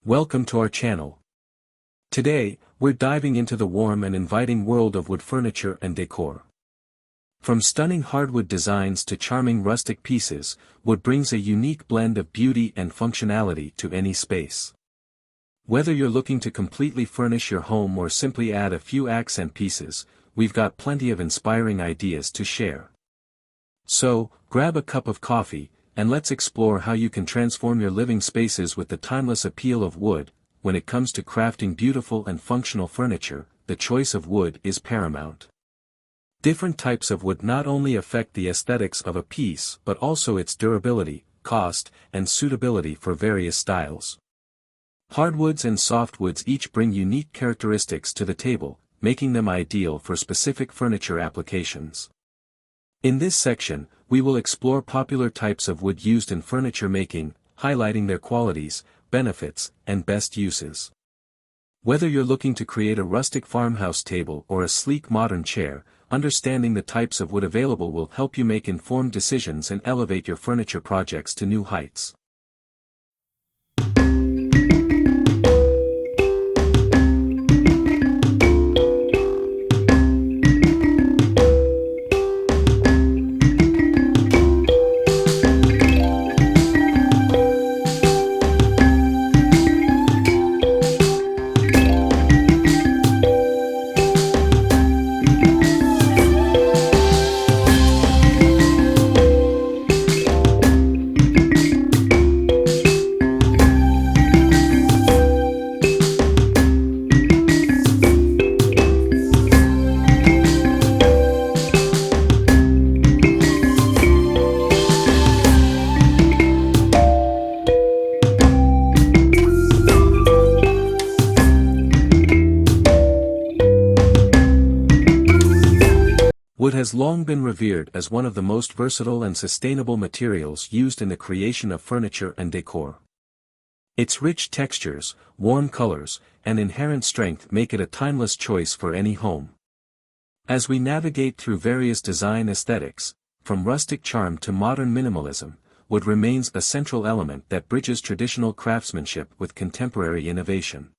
Welcome to our channel. Today, we're diving into the warm and inviting world of wood furniture and decor. From stunning hardwood designs to charming rustic pieces, wood brings a unique blend of beauty and functionality to any space. Whether you're looking to completely furnish your home or simply add a few accent pieces, we've got plenty of inspiring ideas to share. So, grab a cup of coffee, and let's explore how you can transform your living spaces with the timeless appeal of wood. When it comes to crafting beautiful and functional furniture, the choice of wood is paramount. Different types of wood not only affect the aesthetics of a piece but also its durability, cost, and suitability for various styles. Hardwoods and softwoods each bring unique characteristics to the table, making them ideal for specific furniture applications. In this section, we will explore popular types of wood used in furniture making, highlighting their qualities, benefits, and best uses. Whether you're looking to create a rustic farmhouse table or a sleek modern chair, understanding the types of wood available will help you make informed decisions and elevate your furniture projects to new heights. Wood has long been revered as one of the most versatile and sustainable materials used in the creation of furniture and decor. Its rich textures, warm colors, and inherent strength make it a timeless choice for any home. As we navigate through various design aesthetics, from rustic charm to modern minimalism, wood remains a central element that bridges traditional craftsmanship with contemporary innovation.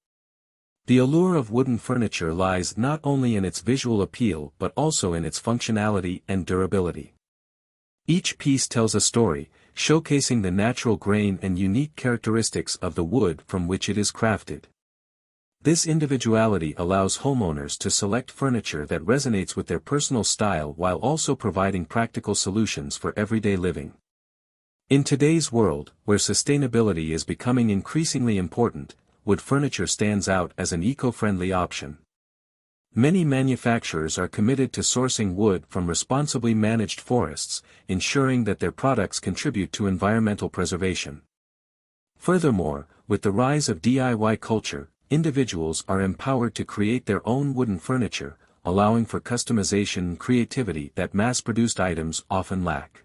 The allure of wooden furniture lies not only in its visual appeal but also in its functionality and durability. Each piece tells a story, showcasing the natural grain and unique characteristics of the wood from which it is crafted. This individuality allows homeowners to select furniture that resonates with their personal style while also providing practical solutions for everyday living. In today's world, where sustainability is becoming increasingly important, wood furniture stands out as an eco-friendly option. Many manufacturers are committed to sourcing wood from responsibly managed forests, ensuring that their products contribute to environmental preservation. Furthermore, with the rise of DIY culture, individuals are empowered to create their own wooden furniture, allowing for customization and creativity that mass-produced items often lack.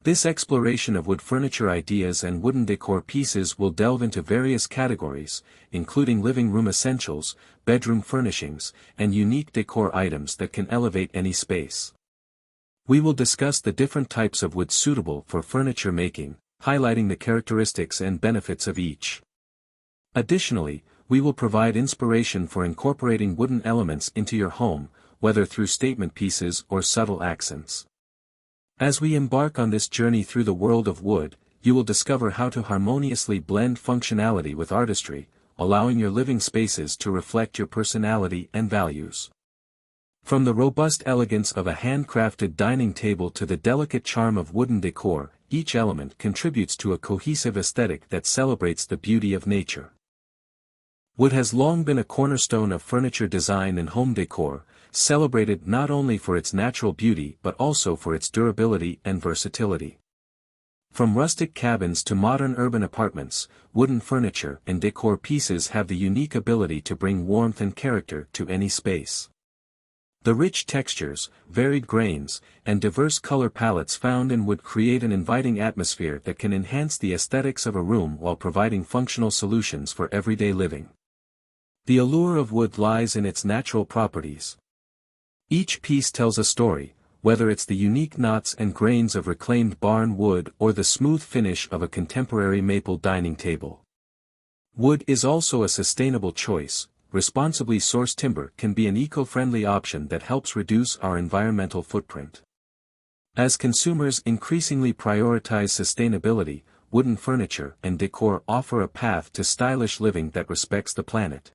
This exploration of wood furniture ideas and wooden decor pieces will delve into various categories, including living room essentials, bedroom furnishings, and unique decor items that can elevate any space. We will discuss the different types of wood suitable for furniture making, highlighting the characteristics and benefits of each. Additionally, we will provide inspiration for incorporating wooden elements into your home, whether through statement pieces or subtle accents. As we embark on this journey through the world of wood, you will discover how to harmoniously blend functionality with artistry, allowing your living spaces to reflect your personality and values. From the robust elegance of a handcrafted dining table to the delicate charm of wooden decor, each element contributes to a cohesive aesthetic that celebrates the beauty of nature. Wood has long been a cornerstone of furniture design and home decor, celebrated not only for its natural beauty but also for its durability and versatility. From rustic cabins to modern urban apartments, wooden furniture and decor pieces have the unique ability to bring warmth and character to any space. The rich textures, varied grains, and diverse color palettes found in wood create an inviting atmosphere that can enhance the aesthetics of a room while providing functional solutions for everyday living. The allure of wood lies in its natural properties. Each piece tells a story, whether it's the unique knots and grains of reclaimed barn wood or the smooth finish of a contemporary maple dining table. Wood is also a sustainable choice. Responsibly sourced timber can be an eco-friendly option that helps reduce our environmental footprint. As consumers increasingly prioritize sustainability, wooden furniture and decor offer a path to stylish living that respects the planet.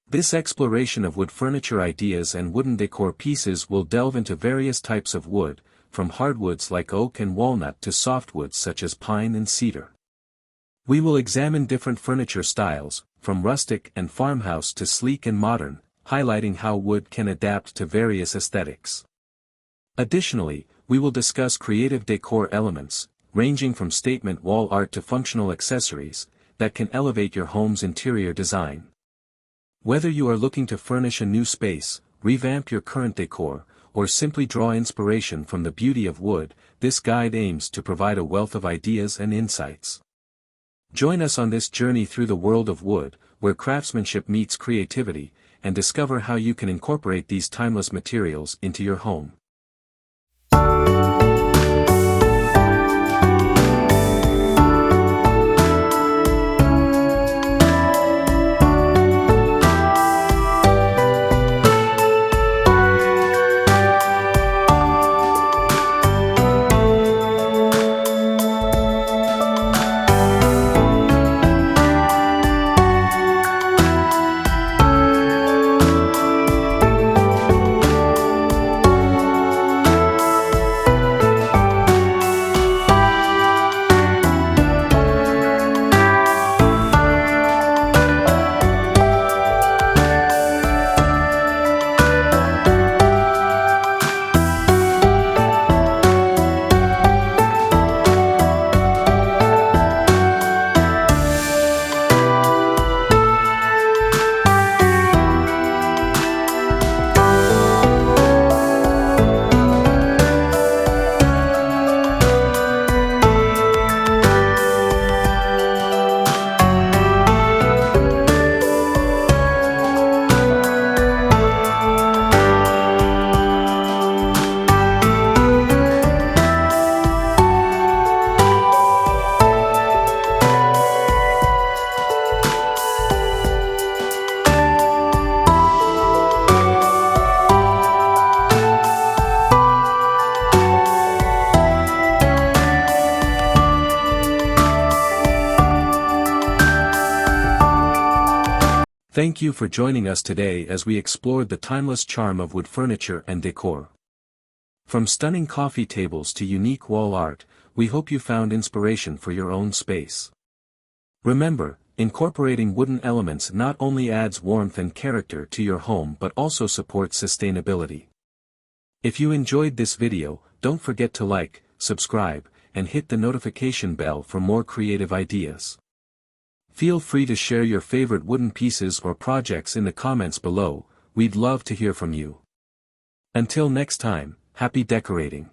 This exploration of wood furniture ideas and wooden decor pieces will delve into various types of wood, from hardwoods like oak and walnut to softwoods such as pine and cedar. We will examine different furniture styles, from rustic and farmhouse to sleek and modern, highlighting how wood can adapt to various aesthetics. Additionally, we will discuss creative decor elements, ranging from statement wall art to functional accessories, that can elevate your home's interior design. Whether you are looking to furnish a new space, revamp your current decor, or simply draw inspiration from the beauty of wood, this guide aims to provide a wealth of ideas and insights. Join us on this journey through the world of wood, where craftsmanship meets creativity, and discover how you can incorporate these timeless materials into your home. Thank you for joining us today as we explored the timeless charm of wood furniture and decor. From stunning coffee tables to unique wall art, we hope you found inspiration for your own space. Remember, incorporating wooden elements not only adds warmth and character to your home but also supports sustainability. If you enjoyed this video, don't forget to like, subscribe, and hit the notification bell for more creative ideas. Feel free to share your favorite wooden pieces or projects in the comments below, we'd love to hear from you. Until next time, happy decorating.